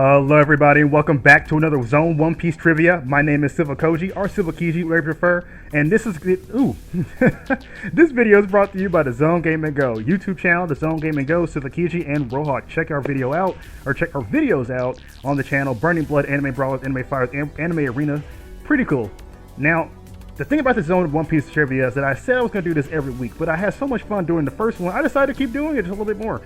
Hello everybody and welcome back to another Zone One Piece trivia. My name is Silvokiji, or Silvokiji, whatever you prefer, and this is this video is brought to you by TheZoneGamingGo YouTube channel, TheZoneGamingGo, Silvokiji&Rohawk. Check our video out, or check our videos out on the channel. Burning Blood, Anime Brawlers, Anime Fighters, Anime Arena. Pretty cool. Now, the thing about the Zone One Piece trivia is that I said I was going to do this every week, but I had so much fun doing the first one, I decided to keep doing it just a little bit more.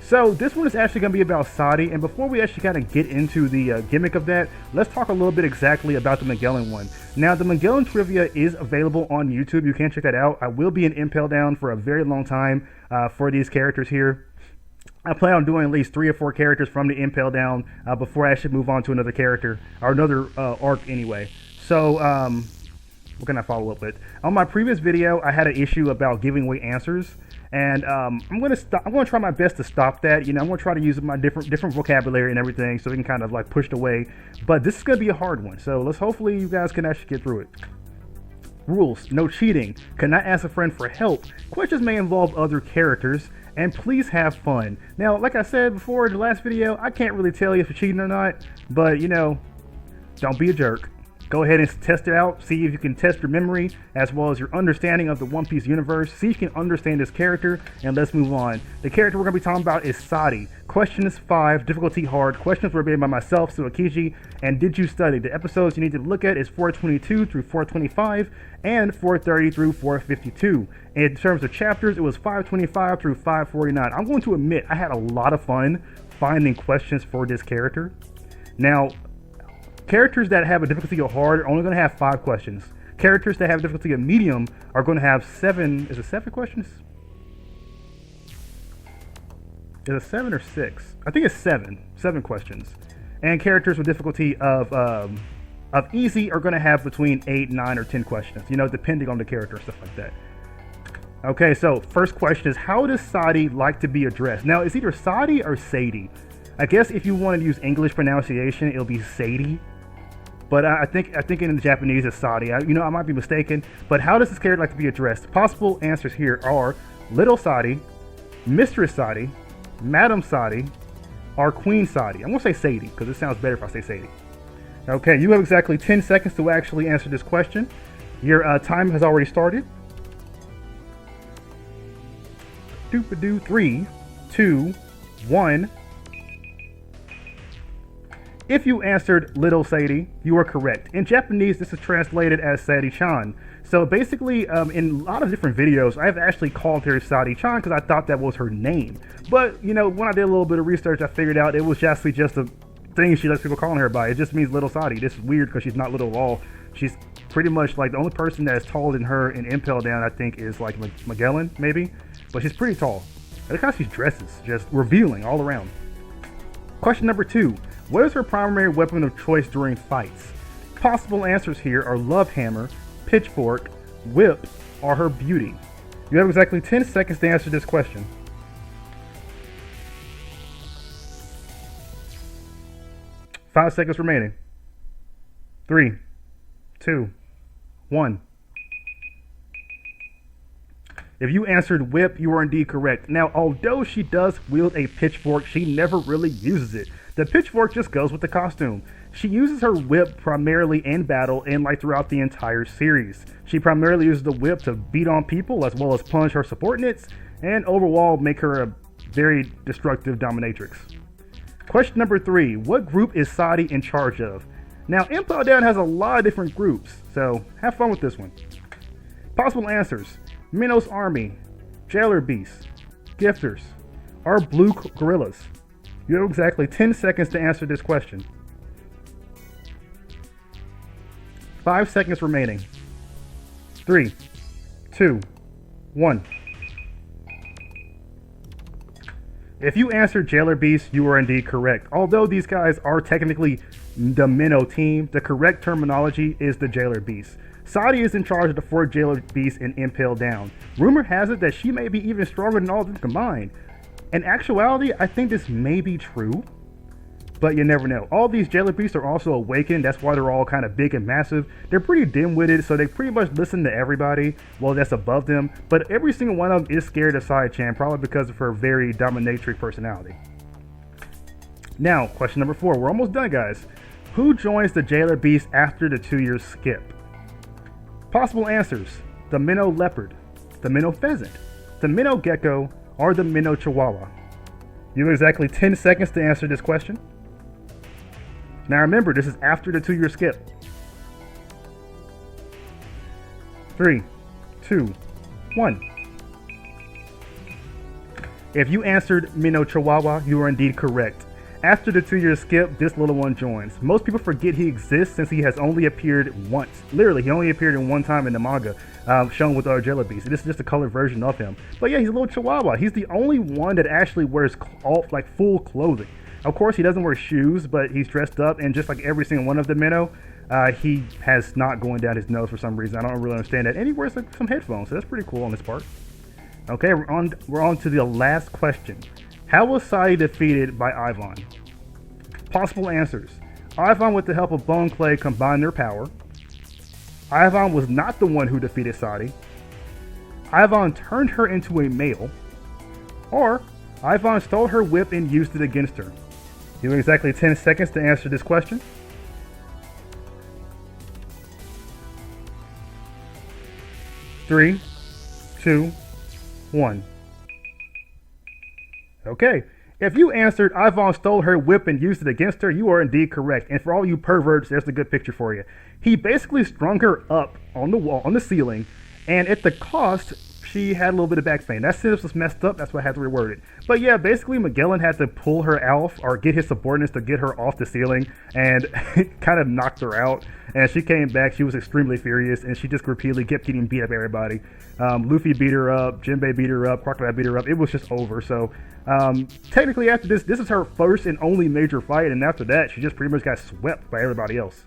So this one is actually going to be about Sadi, and before we actually kind of get into the gimmick of that, let's talk a little bit exactly about the Magellan one. Now, the Magellan trivia is available on YouTube. You can check that out. I will be in Impel Down for a very long time for these characters here. I plan on doing at least 3 or 4 characters from the Impel Down before I actually move on to another character, or another arc anyway. So, what can I follow up with? On my previous video, I had an issue about giving away answers. And I'm gonna try my best to stop that. You know, I'm gonna try to use my different vocabulary and everything, so we can kind of like push it away. But this is gonna be a hard one, so hopefully you guys can actually get through it. Rules: no cheating. Cannot ask a friend for help. Questions may involve other characters, and please have fun. Now, like I said before in the last video, I can't really tell you if you're cheating or not, but you know, don't be a jerk. Go ahead and test it out, see if you can test your memory as well as your understanding of the One Piece universe. See if you can understand this character, and let's move on. The character we're going to be talking about is Sadi. Questions 5, difficulty hard. Questions were made by myself, Silvokiji, and did you study? The episodes you need to look at is 422 through 425 and 430 through 452. In terms of chapters, it was 525 through 549. I'm going to admit I had a lot of fun finding questions for this character. Now, characters that have a difficulty of hard are only going to have 5 questions. Characters that have a difficulty of medium are going to have 7. Is it 7 questions? Is it 7 or 6? I think it's 7. 7 questions. And characters with difficulty of easy are going to have between 8, 9, or 10 questions. You know, depending on the character and stuff like that. Okay, so first question is, how does Sadi like to be addressed? Now, it's either Sadi or Sadie. I guess if you want to use English pronunciation, it'll be Sadie. But I think in Japanese it's Sadi. I might be mistaken. But how does this character like to be addressed? Possible answers here are Little Sadi, Mistress Sadi, Madam Sadi, or Queen Sadi. I'm going to say Sadie because it sounds better if I say Sadie. Okay, you have exactly 10 seconds to actually answer this question. Your time has already started. 3, 2, 1. If you answered Little Sadie, you are correct. In Japanese, this is translated as Sadi-chan. So basically, in a lot of different videos, I've actually called her Sadi-chan because I thought that was her name. But, you know, when I did a little bit of research, I figured out it was just a thing she lets people calling her by. It just means Little Sadi. This is weird because she's not little at all. She's pretty much like the only person that is taller than her in Impel Down, I think, is like Magellan, maybe. But she's pretty tall. Look how she dresses, just revealing all around. Question number 2. What is her primary weapon of choice during fights? Possible answers here are Love Hammer, Pitchfork, Whip, or her beauty. You have exactly 10 seconds to answer this question. 5 seconds remaining. 3, 2, 1. If you answered Whip, you are indeed correct. Now, although she does wield a pitchfork, she never really uses it. The pitchfork just goes with the costume. She uses her whip primarily in battle and like throughout the entire series. She primarily uses the whip to beat on people as well as punish her subordinates and overall make her a very destructive dominatrix. Question number 3. What group is Sadi in charge of? Now, Impel Down has a lot of different groups, so have fun with this one. Possible answers: Minos Army, Jailer Beasts, Gifters, or Blue Gorillas. You have exactly 10 seconds to answer this question. 5 seconds remaining. 3, 2, 1. If you answered Jailer Beast, you are indeed correct. Although these guys are technically the Minnow team, the correct terminology is the Jailer Beast. Sadi is in charge of the 4 Jailer Beasts in Impel Down. Rumor has it that she may be even stronger than all of them combined. In actuality, I think this may be true, but you never know. All these Jailer Beasts are also awakened. That's why they're all kind of big and massive. They're pretty dim-witted, so they pretty much listen to everybody, well, that's above them. But every single one of them is scared of Sadi-chan, probably because of her very dominatrix personality. Now, question number 4. We're almost done, guys. Who joins the Jailer Beast after the 2-year skip? Possible answers: the minnow leopard, the minnow pheasant, the minnow gecko, or the minnow chihuahua. You have exactly 10 seconds to answer this question. Now remember, this is after the 2-year skip. 3, 2, 1. If you answered minnow chihuahua, you are indeed correct. After the 2-year skip, this little one joins. Most people forget he exists since he has only appeared once. Literally, he only appeared in one time in the manga, shown with our Jailer Beast. This is just a colored version of him. But yeah, he's a little chihuahua. He's the only one that actually wears full clothing. Of course, he doesn't wear shoes, but he's dressed up, and just like every single one of the minnow, he has snot going down his nose for some reason. I don't really understand that. And he wears some headphones, so that's pretty cool on this part. Okay, we're on to the last question. How was Sadi defeated by Ivan? Possible answers: Ivan, with the help of Bone Clay, combined their power. Ivan was not the one who defeated Sadi. Ivan turned her into a male. Or Ivan stole her whip and used it against her. You have exactly 10 seconds to answer this question. 3, 2, 1. Okay. If you answered Ivan stole her whip and used it against her, you are indeed correct. And for all you perverts, there's a good picture for you. He basically strung her up on the wall, on the ceiling, and at the cost, she had a little bit of back pain. That sentence was messed up. That's why I had to reword it. But yeah, basically Magellan had to pull her off, or get his subordinates to get her off the ceiling, and kind of knocked her out. And she came back. She was extremely furious, and she just repeatedly kept getting beat up by everybody. Luffy beat her up. Jinbei beat her up. Crocodile beat her up. It was just over. So technically, after this is her first and only major fight, and after that, she just pretty much got swept by everybody else.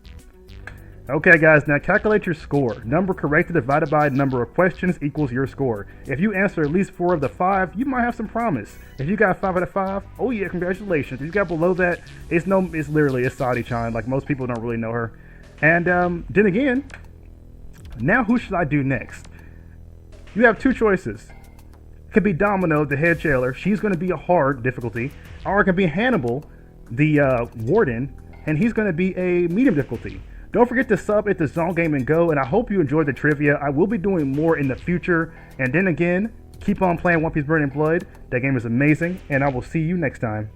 Okay, guys, now calculate your score. Number corrected divided by number of questions equals your score. If you answer at least 4 of the 5, you might have some promise. If you got 5 out of 5, oh yeah, congratulations. If you got below that, it's literally Sadi-chan. Like, most people don't really know her. And then again, now who should I do next? You have 2 choices. It could be Domino, the head jailer. She's going to be a hard difficulty. Or it can be Hannibal, the warden, and he's going to be a medium difficulty. Don't forget to sub at TheZoneGamingGo, and I hope you enjoyed the trivia. I will be doing more in the future. And then again, keep on playing One Piece Burning Blood. That game is amazing, and I will see you next time.